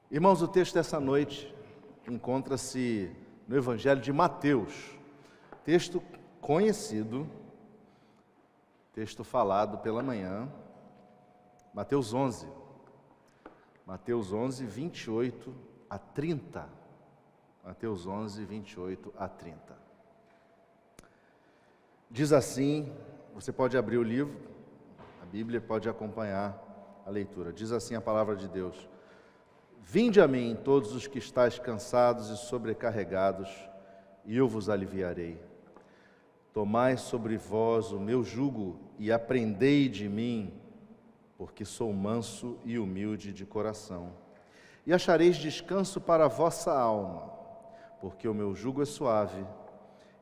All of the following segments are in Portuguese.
Irmãos, o texto dessa noite encontra-se no Evangelho de Mateus, texto conhecido, texto falado pela manhã, Mateus 11, 28 a 30, Mateus 11, 28 a 30. Diz assim, você pode abrir o livro, a Bíblia pode acompanhar a leitura, diz assim a palavra de Deus: Vinde a mim, todos os que estáis cansados e sobrecarregados, e eu vos aliviarei. Tomai sobre vós o meu jugo e aprendei de mim, porque sou manso e humilde de coração. E achareis descanso para a vossa alma, porque o meu jugo é suave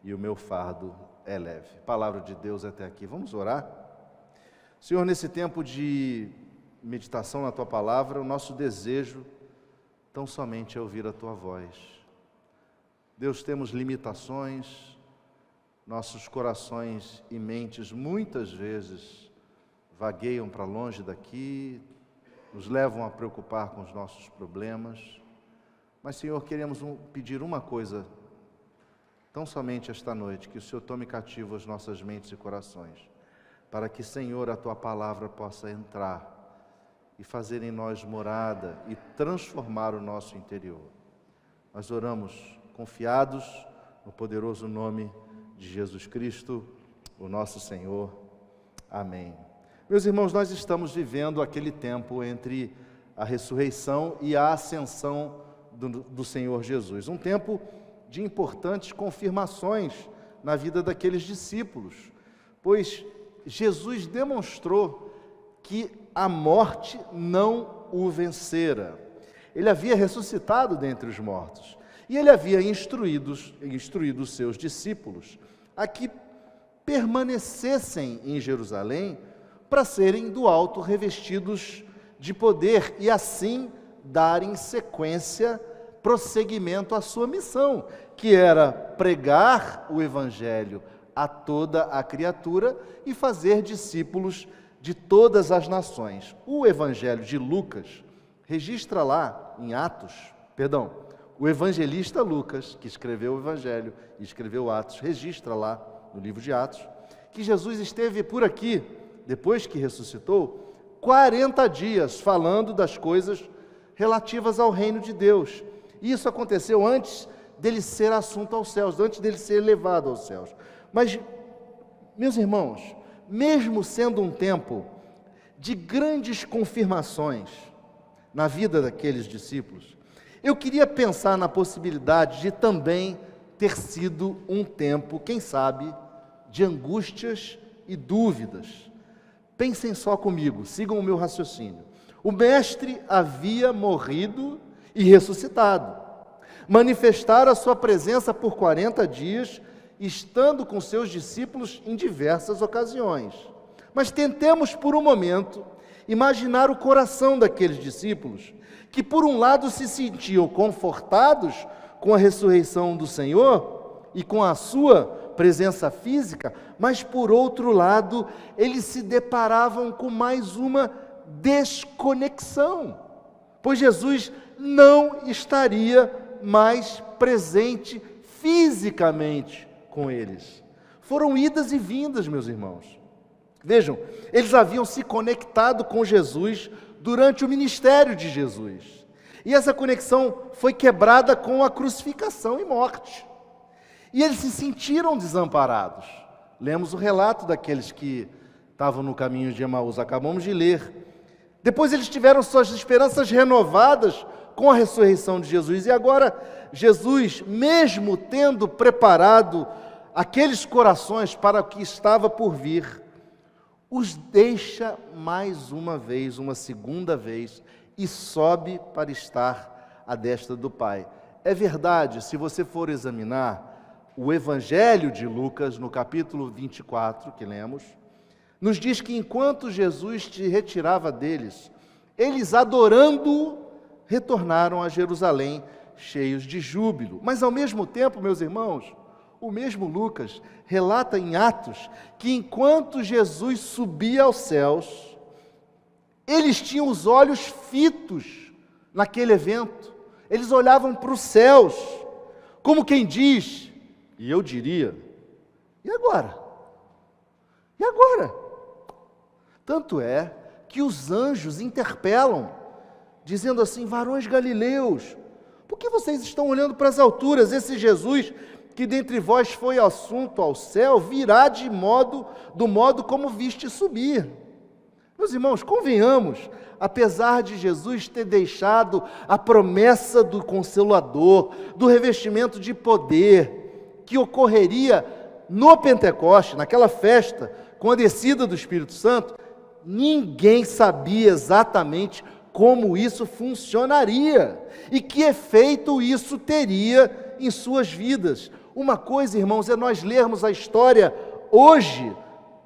e o meu fardo é leve. Palavra de Deus até aqui. Vamos orar? Senhor, nesse tempo de meditação na Tua Palavra, o nosso desejo tão somente é ouvir a Tua voz. Deus, temos limitações, nossos corações e mentes muitas vezes vagueiam para longe daqui, nos levam a preocupar com os nossos problemas, mas, Senhor, queremos pedir uma coisa, tão somente esta noite, que o Senhor tome cativo as nossas mentes e corações, para que, Senhor, a Tua Palavra possa entrar e fazer em nós morada e transformar o nosso interior. Nós oramos confiados no poderoso nome de Jesus Cristo, o nosso Senhor. Amém. Meus irmãos, nós estamos vivendo aquele tempo entre a ressurreição e a ascensão do Senhor Jesus. Um tempo de importantes confirmações na vida daqueles discípulos, pois Jesus demonstrou que a morte não o vencera. Ele havia ressuscitado dentre os mortos e ele havia instruído os seus discípulos a que permanecessem em Jerusalém para serem do alto revestidos de poder e assim darem sequência, prosseguimento à sua missão, que era pregar o Evangelho a toda a criatura e fazer discípulos de todas as nações. O Evangelho de Lucas registra lá em o evangelista Lucas, que escreveu o Evangelho e escreveu Atos, registra lá no livro de Atos, que Jesus esteve por aqui, depois que ressuscitou, 40 dias falando das coisas relativas ao reino de Deus. E isso aconteceu antes dele ser assunto aos céus, antes dele ser levado aos céus. Mas, meus irmãos, mesmo sendo um tempo de grandes confirmações na vida daqueles discípulos, eu queria pensar na possibilidade de também ter sido um tempo, quem sabe, de angústias e dúvidas. Pensem só comigo, sigam o meu raciocínio. O Mestre havia morrido e ressuscitado, manifestara a sua presença por 40 dias, estando com seus discípulos em diversas ocasiões. Mas tentemos por um momento imaginar o coração daqueles discípulos, que por um lado se sentiam confortados com a ressurreição do Senhor e com a sua presença física, mas por outro lado eles se deparavam com mais uma desconexão, pois Jesus não estaria mais presente fisicamente com eles. Foram idas e vindas, meus irmãos. Vejam, eles haviam se conectado com Jesus durante o ministério de Jesus. E essa conexão foi quebrada com a crucificação e morte. E eles se sentiram desamparados. Lemos o relato daqueles que estavam no caminho de Emaús, acabamos de ler. Depois eles tiveram suas esperanças renovadas com a ressurreição de Jesus. E agora, Jesus, mesmo tendo preparado aqueles corações para o que estava por vir, os deixa mais uma vez, uma segunda vez, e sobe para estar à destra do Pai. É verdade, se você for examinar o Evangelho de Lucas, no capítulo 24, que lemos, nos diz que enquanto Jesus se retirava deles, eles adorando-o, retornaram a Jerusalém, cheios de júbilo. Mas ao mesmo tempo, meus irmãos, o mesmo Lucas relata em Atos que enquanto Jesus subia aos céus, eles tinham os olhos fitos naquele evento. Eles olhavam para os céus, como quem diz, e eu diria, e agora? E agora? Tanto é que os anjos interpelam, dizendo assim: varões galileus, por que vocês estão olhando para as alturas? Esse Jesus que dentre vós foi assunto ao céu, virá do modo como viste subir. Meus irmãos, convenhamos, apesar de Jesus ter deixado a promessa do Consolador, do revestimento de poder, que ocorreria no Pentecoste, naquela festa, com a descida do Espírito Santo, ninguém sabia exatamente como isso funcionaria e que efeito isso teria em suas vidas. Uma coisa, irmãos, é nós lermos a história hoje,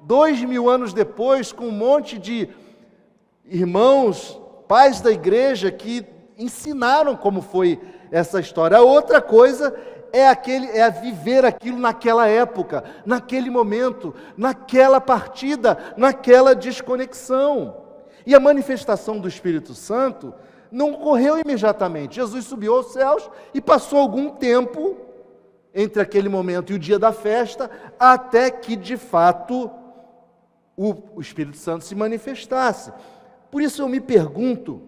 2000 anos depois, com um monte de irmãos, pais da igreja que ensinaram como foi essa história. A outra coisa é viver aquilo naquela época, naquele momento, naquela partida, naquela desconexão. E a manifestação do Espírito Santo não ocorreu imediatamente. Jesus subiu aos céus e passou algum tempo entre aquele momento e o dia da festa, até que de fato o Espírito Santo se manifestasse. Por isso eu me pergunto,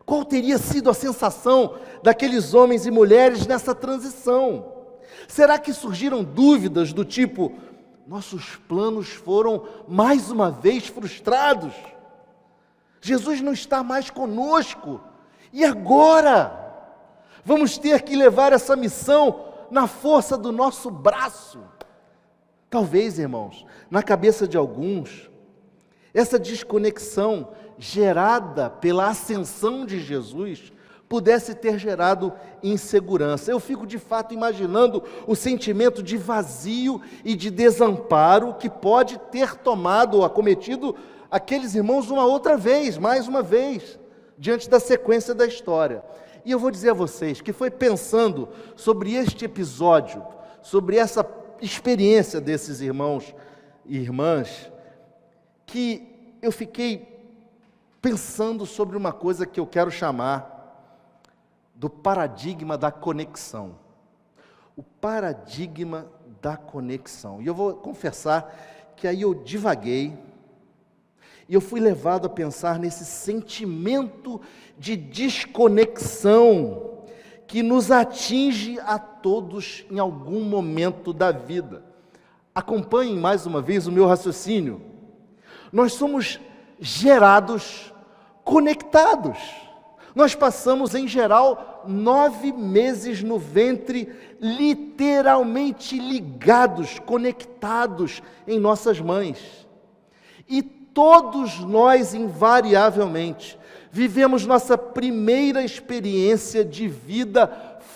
qual teria sido a sensação daqueles homens e mulheres nessa transição? Será que surgiram dúvidas do tipo: nossos planos foram mais uma vez frustrados? Jesus não está mais conosco, e agora? Vamos ter que levar essa missão na força do nosso braço. Talvez, irmãos, na cabeça de alguns, essa desconexão gerada pela ascensão de Jesus pudesse ter gerado insegurança. Eu fico de fato imaginando o sentimento de vazio e de desamparo que pode ter tomado ou acometido aqueles irmãos uma outra vez, mais uma vez, diante da sequência da história. E eu vou dizer a vocês que foi pensando sobre este episódio, sobre essa experiência desses irmãos e irmãs, que eu fiquei pensando sobre uma coisa que eu quero chamar do paradigma da conexão. O paradigma da conexão. E eu vou confessar que aí eu divaguei, e eu fui levado a pensar nesse sentimento de desconexão que nos atinge a todos em algum momento da vida. Acompanhem mais uma vez o meu raciocínio. Nós somos gerados conectados. Nós passamos, em geral, 9 meses no ventre, literalmente ligados, conectados em nossas mães. E todos nós, invariavelmente, vivemos nossa primeira experiência de vida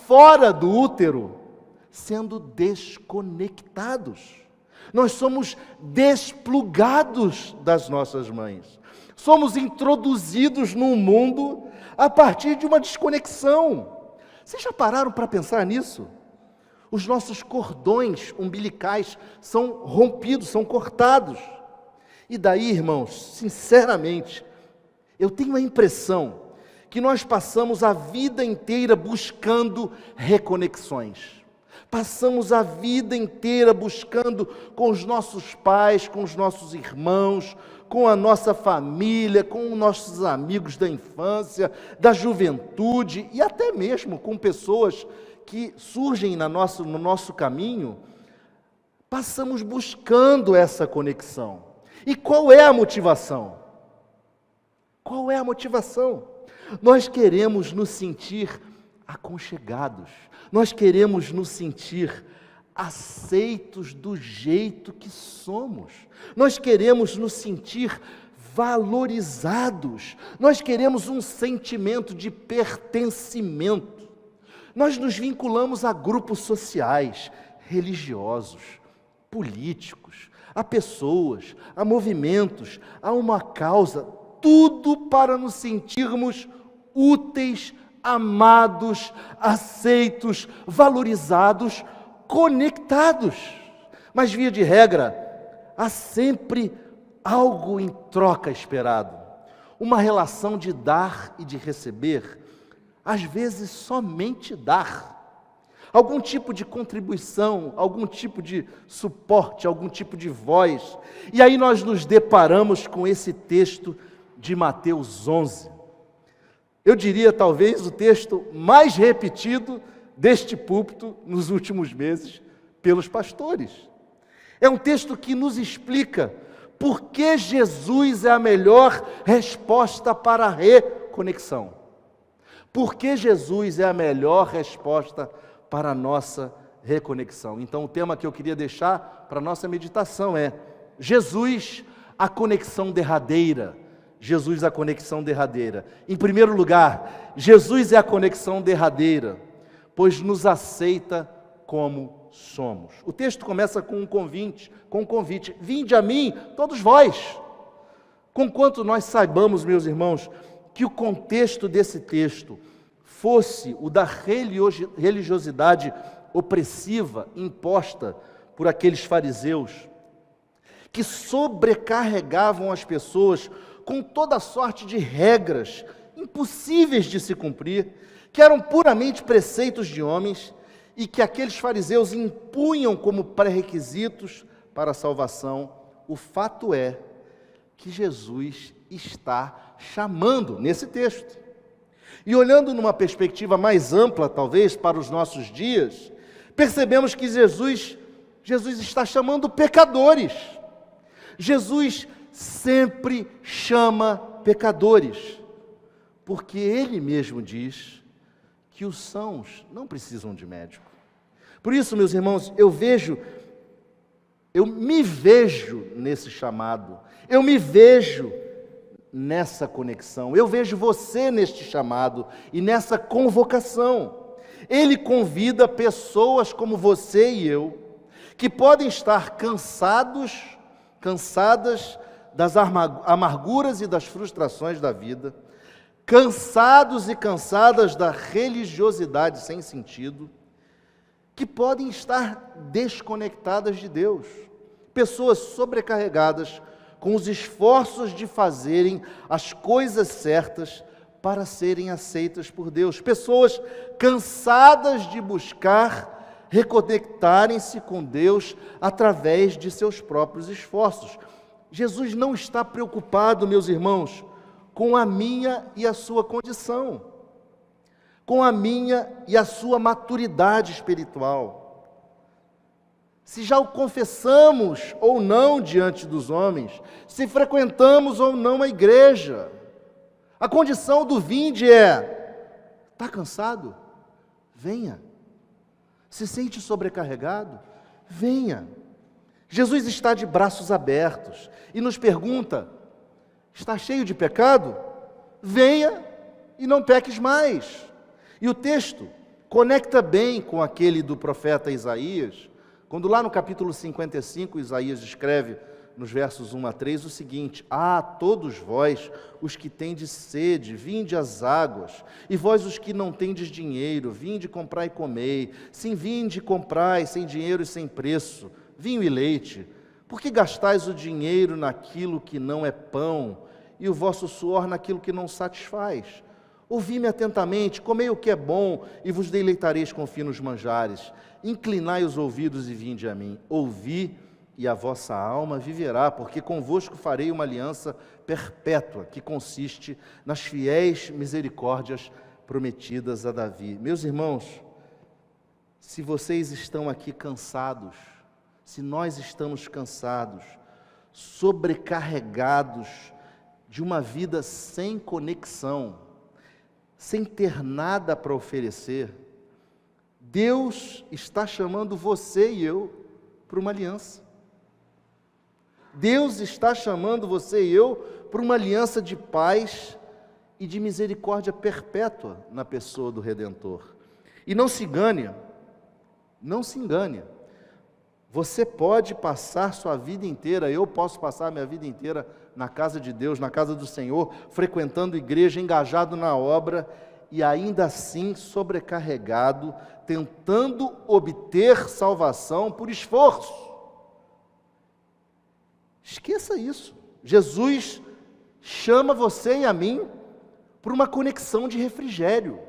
fora do útero, sendo desconectados. Nós somos desplugados das nossas mães. Somos introduzidos num mundo a partir de uma desconexão. Vocês já pararam para pensar nisso? Os nossos cordões umbilicais são rompidos, são cortados. E daí, irmãos, sinceramente, eu tenho a impressão que nós passamos a vida inteira buscando reconexões. Passamos a vida inteira buscando com os nossos pais, com os nossos irmãos, com a nossa família, com os nossos amigos da infância, da juventude e até mesmo com pessoas que surgem no nosso caminho. Passamos buscando essa conexão. E qual é a motivação? Qual é a motivação? Nós queremos nos sentir aconchegados, nós queremos nos sentir aceitos do jeito que somos, nós queremos nos sentir valorizados, nós queremos um sentimento de pertencimento. Nós nos vinculamos a grupos sociais, religiosos, políticos, a pessoas, a movimentos, a uma causa, tudo para nos sentirmos úteis, amados, aceitos, valorizados, conectados. Mas, via de regra, há sempre algo em troca esperado. Uma relação de dar e de receber, às vezes somente dar. Algum tipo de contribuição, algum tipo de suporte, algum tipo de voz. E aí nós nos deparamos com esse texto de Mateus 11. Eu diria talvez o texto mais repetido deste púlpito nos últimos meses pelos pastores. É um texto que nos explica por que Jesus é a melhor resposta para a reconexão. Por que Jesus é a melhor resposta para a nossa reconexão. Então o tema que eu queria deixar para a nossa meditação é Jesus, a conexão derradeira. Jesus, a conexão derradeira. Em primeiro lugar, Jesus é a conexão derradeira, pois nos aceita como somos. O texto começa com um convite, vinde a mim, todos vós. Conquanto nós saibamos, meus irmãos, que o contexto desse texto fosse o da religiosidade opressiva imposta por aqueles fariseus, que sobrecarregavam as pessoas com toda sorte de regras impossíveis de se cumprir, que eram puramente preceitos de homens e que aqueles fariseus impunham como pré-requisitos para a salvação. O fato é que Jesus está chamando nesse texto. E olhando numa perspectiva mais ampla, talvez, para os nossos dias, percebemos que Jesus está chamando pecadores. Jesus sempre chama pecadores, porque Ele mesmo diz que os sãos não precisam de médico. Por isso, meus irmãos, eu me vejo nesse chamado, eu me vejo nessa conexão, eu vejo você neste chamado e nessa convocação. Ele convida pessoas como você e eu, que podem estar cansadas das amarguras e das frustrações da vida, cansados e cansadas da religiosidade sem sentido, que podem estar desconectadas de Deus, pessoas sobrecarregadas com os esforços de fazerem as coisas certas para serem aceitas por Deus, pessoas cansadas de buscar reconectarem-se com Deus através de seus próprios esforços. Jesus não está preocupado, meus irmãos, com a minha e a sua condição, com a minha e a sua maturidade espiritual. Se já o confessamos ou não diante dos homens, se frequentamos ou não a igreja. A condição do vinde é: está cansado? Venha. Se sente sobrecarregado? Venha. Jesus está de braços abertos e nos pergunta: está cheio de pecado? Venha e não peques mais. E o texto conecta bem com aquele do profeta Isaías, quando lá no capítulo 55, Isaías escreve nos versos 1 a 3 o seguinte: todos vós, os que tendes sede, vinde às águas, e vós os que não tendes dinheiro, vinde comprai e comei, sim, vinde comprai, sem dinheiro e sem preço, vinho e leite, porque gastais o dinheiro naquilo que não é pão, e o vosso suor naquilo que não satisfaz? Ouvi-me atentamente, comei o que é bom, e vos deleitareis com finos manjares. Inclinai os ouvidos e vinde a mim. Ouvi, e a vossa alma viverá, porque convosco farei uma aliança perpétua, que consiste nas fiéis misericórdias prometidas a Davi. Meus irmãos, se vocês estão aqui cansados, se nós estamos cansados, sobrecarregados de uma vida sem conexão, sem ter nada para oferecer, Deus está chamando você e eu para uma aliança. Deus está chamando você e eu para uma aliança de paz e de misericórdia perpétua na pessoa do Redentor. E não se engane, você pode passar sua vida inteira, eu posso passar minha vida inteira na casa de Deus, na casa do Senhor, frequentando igreja, engajado na obra, e ainda assim sobrecarregado, tentando obter salvação por esforço. Esqueça isso. Jesus chama você e a mim para uma conexão de refrigério,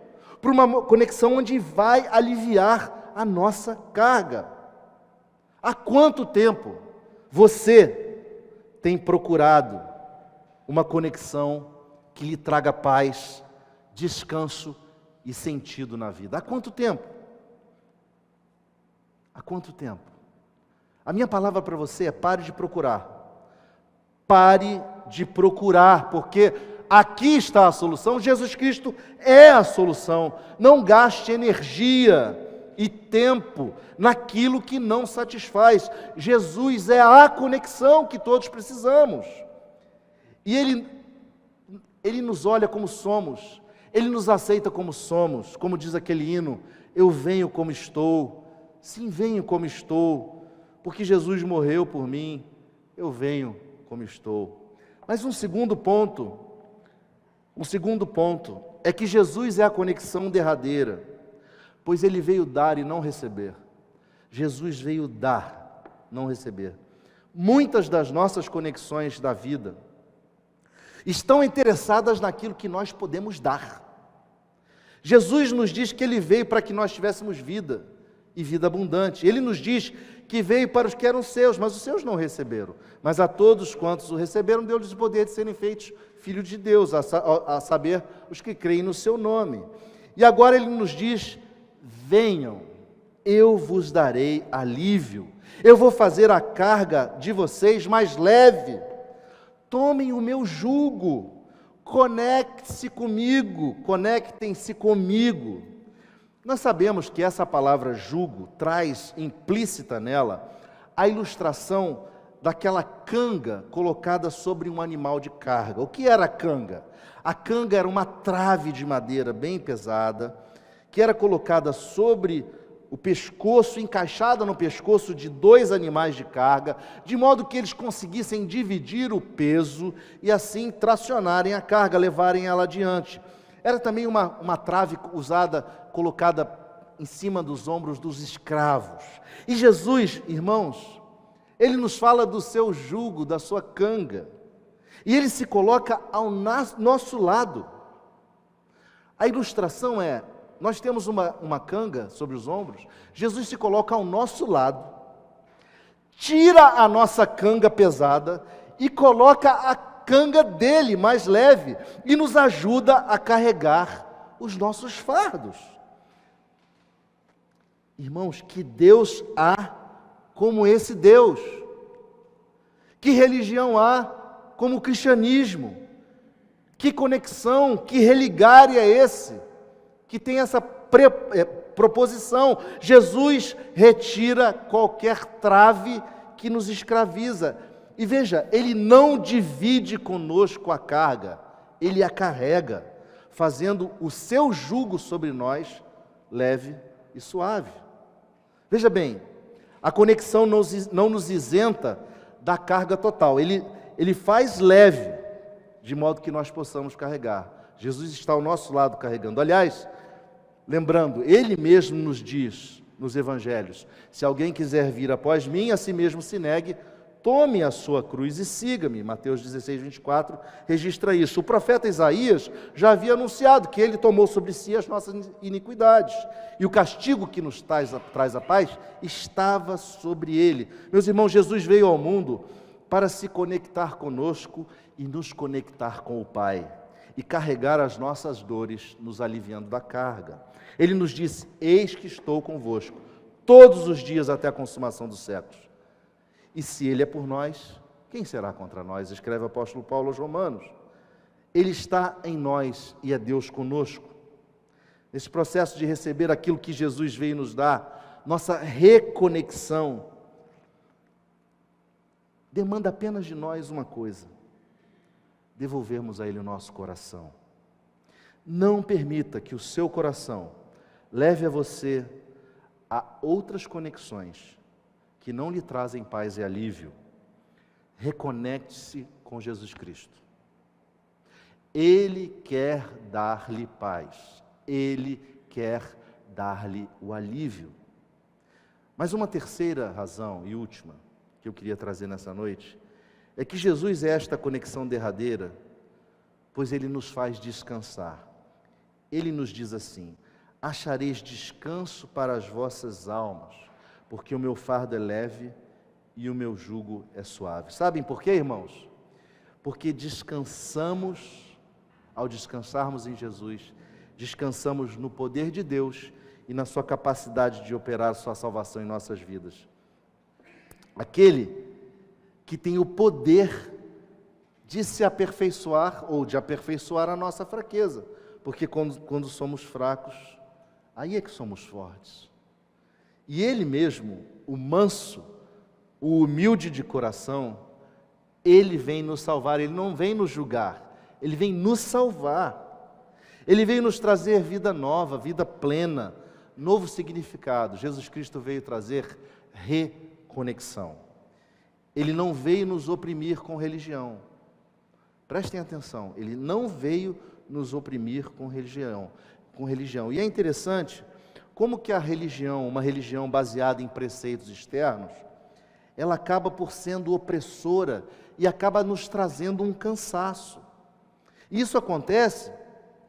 para uma conexão onde vai aliviar a nossa carga. Há quanto tempo você tem procurado uma conexão que lhe traga paz, descanso e sentido na vida? Há quanto tempo? Há quanto tempo? A minha palavra para você é: pare de procurar. Pare de procurar, porque aqui está a solução. Jesus Cristo é a solução. Não gaste energia e tempo naquilo que não satisfaz. Jesus é a conexão que todos precisamos. E Ele nos olha como somos. Ele nos aceita como somos. Como diz aquele hino: eu venho como estou. Sim, venho como estou, porque Jesus morreu por mim. Eu venho como estou. Mas um segundo ponto é que Jesus é a conexão derradeira, pois Ele veio dar e não receber. Jesus veio dar, não receber. Muitas das nossas conexões da vida estão interessadas naquilo que nós podemos dar. Jesus nos diz que Ele veio para que nós tivéssemos vida, e vida abundante. Ele nos diz que veio para os que eram seus, mas os seus não receberam. Mas a todos quantos o receberam, deu-lhes o poder de serem feitos filhos de Deus, a saber, os que creem no seu nome. E agora Ele nos diz: venham, eu vos darei alívio, eu vou fazer a carga de vocês mais leve. Tomem o meu jugo, conectem-se comigo. Nós sabemos que essa palavra jugo traz implícita nela a ilustração daquela canga colocada sobre um animal de carga. O que era a canga? A canga era uma trave de madeira bem pesada, que era colocada sobre o pescoço, encaixada no pescoço de dois animais de carga, de modo que eles conseguissem dividir o peso e assim tracionarem a carga, levarem ela adiante. Era também uma trave colocada em cima dos ombros dos escravos. E Jesus, irmãos, Ele nos fala do seu jugo, da sua canga. E Ele se coloca ao nosso lado. A ilustração é: nós temos uma canga sobre os ombros, Jesus se coloca ao nosso lado, tira a nossa canga pesada e coloca a canga dele mais leve e nos ajuda a carregar os nossos fardos. Irmãos, que Deus há como esse Deus? Que religião há como o cristianismo? Que conexão, que religário é esse? Que tem essa proposição. Jesus retira qualquer trave que nos escraviza. E veja, Ele não divide conosco a carga, Ele a carrega, fazendo o seu jugo sobre nós leve e suave. Veja bem, a conexão não nos isenta da carga total. Ele faz leve, de modo que nós possamos carregar. Jesus está ao nosso lado carregando. Aliás, lembrando, Ele mesmo nos diz nos evangelhos: se alguém quiser vir após mim, a si mesmo se negue, tome a sua cruz e siga-me. Mateus 16, 24 registra isso. O profeta Isaías já havia anunciado que Ele tomou sobre si as nossas iniquidades, e o castigo que nos traz a paz estava sobre Ele. Meus irmãos, Jesus veio ao mundo para se conectar conosco e nos conectar com o Pai, e carregar as nossas dores, nos aliviando da carga. Ele nos disse: eis que estou convosco todos os dias até a consumação dos séculos. E se Ele é por nós, quem será contra nós? Escreve o apóstolo Paulo aos Romanos. Ele está em nós e é Deus conosco. Nesse processo de receber aquilo que Jesus veio nos dar, nossa reconexão demanda apenas de nós uma coisa: devolvermos a Ele o nosso coração. Não permita que o seu coração leve a você a outras conexões que não lhe trazem paz e alívio. Reconecte-se com Jesus Cristo. Ele quer dar-lhe paz. Ele quer dar-lhe o alívio. Mas uma terceira razão e última que eu queria trazer nessa noite é que Jesus é esta conexão derradeira, pois Ele nos faz descansar. Ele nos diz assim: achareis descanso para as vossas almas, porque o meu fardo é leve e o meu jugo é suave. Sabem por quê, irmãos? Porque descansamos, ao descansarmos em Jesus, descansamos no poder de Deus e na sua capacidade de operar sua salvação em nossas vidas. Aquele que tem o poder de se aperfeiçoar ou de aperfeiçoar a nossa fraqueza, porque quando somos fracos, aí é que somos fortes. E Ele mesmo, o manso, o humilde de coração, Ele vem nos salvar, Ele não vem nos julgar, Ele vem nos salvar. Ele veio nos trazer vida nova, vida plena, novo significado. Jesus Cristo veio trazer reconexão. Ele não veio nos oprimir com religião. Prestem atenção, Ele não veio nos oprimir com religião. E é interessante como que a religião, uma religião baseada em preceitos externos, ela acaba por sendo opressora e acaba nos trazendo um cansaço. Isso acontece,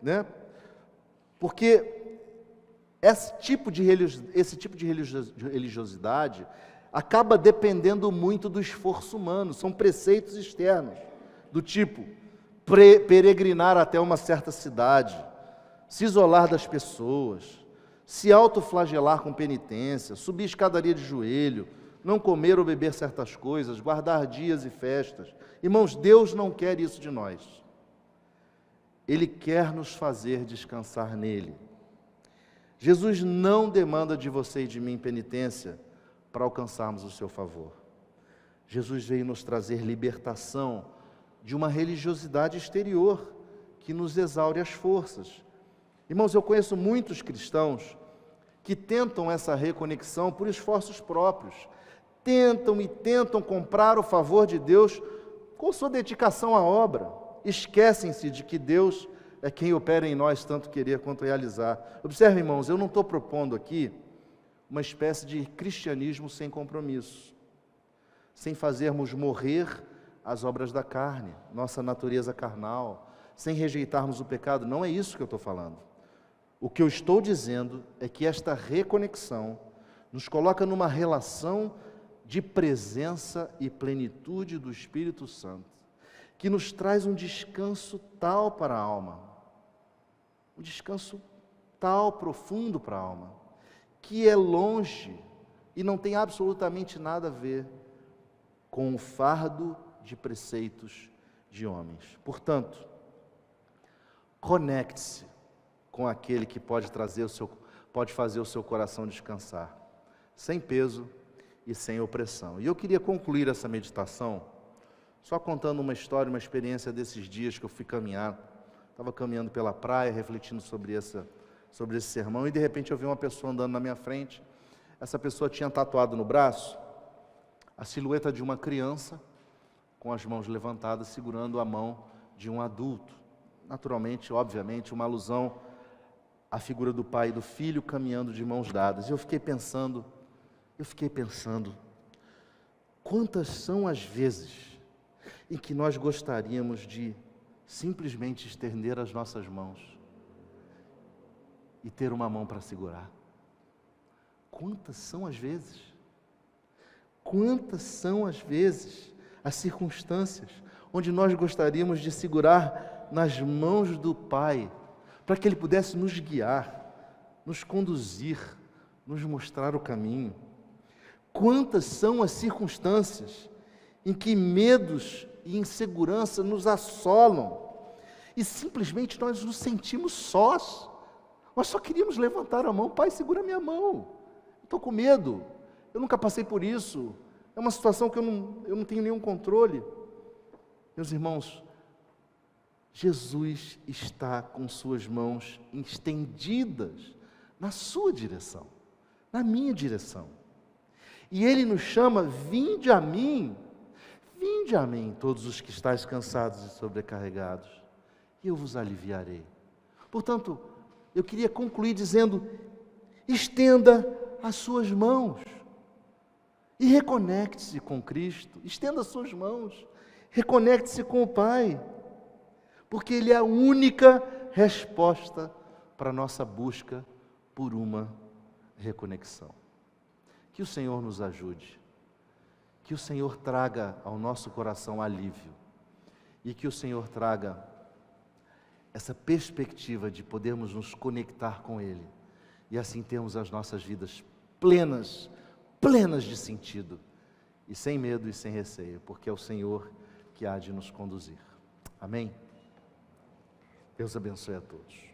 né? Porque esse tipo de religiosidade acaba dependendo muito do esforço humano. São preceitos externos, do tipo peregrinar até uma certa cidade, se isolar das pessoas, se autoflagelar com penitência, subir escadaria de joelho, não comer ou beber certas coisas, guardar dias e festas. Irmãos, Deus não quer isso de nós. Ele quer nos fazer descansar nele. Jesus não demanda de você e de mim penitência para alcançarmos o seu favor. Jesus veio nos trazer libertação de uma religiosidade exterior que nos exaure as forças. Irmãos, eu conheço muitos cristãos que tentam essa reconexão por esforços próprios. Tentam comprar o favor de Deus com sua dedicação à obra. Esquecem-se de que Deus é quem opera em nós tanto querer quanto realizar. Observe, irmãos, eu não estou propondo aqui uma espécie de cristianismo sem compromisso, sem fazermos morrer as obras da carne, nossa natureza carnal, sem rejeitarmos o pecado. Não é isso que eu estou falando. O que eu estou dizendo é que esta reconexão nos coloca numa relação de presença e plenitude do Espírito Santo, que nos traz um descanso tal para a alma, um descanso tal profundo para a alma, que é longe e não tem absolutamente nada a ver com o fardo de preceitos de homens. Portanto, conecte-se com aquele que pode fazer o seu coração descansar, sem peso e sem opressão. E eu queria concluir essa meditação só contando uma história, uma experiência desses dias que eu fui caminhar. Estava caminhando pela praia, refletindo sobre esse sermão, e de repente eu vi uma pessoa andando na minha frente. Essa pessoa tinha tatuado no braço a silhueta de uma criança, com as mãos levantadas, segurando a mão de um adulto. Naturalmente, obviamente, uma alusão à figura do pai e do filho caminhando de mãos dadas. E eu fiquei pensando, quantas são as vezes em que nós gostaríamos de simplesmente estender as nossas mãos e ter uma mão para segurar. Quantas são as vezes? Quantas são as vezes as circunstâncias onde nós gostaríamos de segurar nas mãos do Pai, para que Ele pudesse nos guiar, nos conduzir, nos mostrar o caminho. Quantas são as circunstâncias em que medos e insegurança nos assolam e simplesmente nós nos sentimos sós. Nós só queríamos levantar a mão: Pai, segura minha mão, estou com medo, eu nunca passei por isso, é uma situação que eu não tenho nenhum controle. Meus irmãos, Jesus está com suas mãos estendidas na sua direção, na minha direção, e Ele nos chama: vinde a mim, todos os que estáis cansados e sobrecarregados, e eu vos aliviarei. Portanto, eu queria concluir dizendo: estenda as suas mãos e reconecte-se com Cristo. Estenda as suas mãos, reconecte-se com o Pai, porque Ele é a única resposta para a nossa busca por uma reconexão. Que o Senhor nos ajude, que o Senhor traga ao nosso coração alívio e que o Senhor traga essa perspectiva de podermos nos conectar com Ele e assim termos as nossas vidas plenas de sentido e sem medo e sem receio, porque é o Senhor que há de nos conduzir. Amém? Deus abençoe a todos.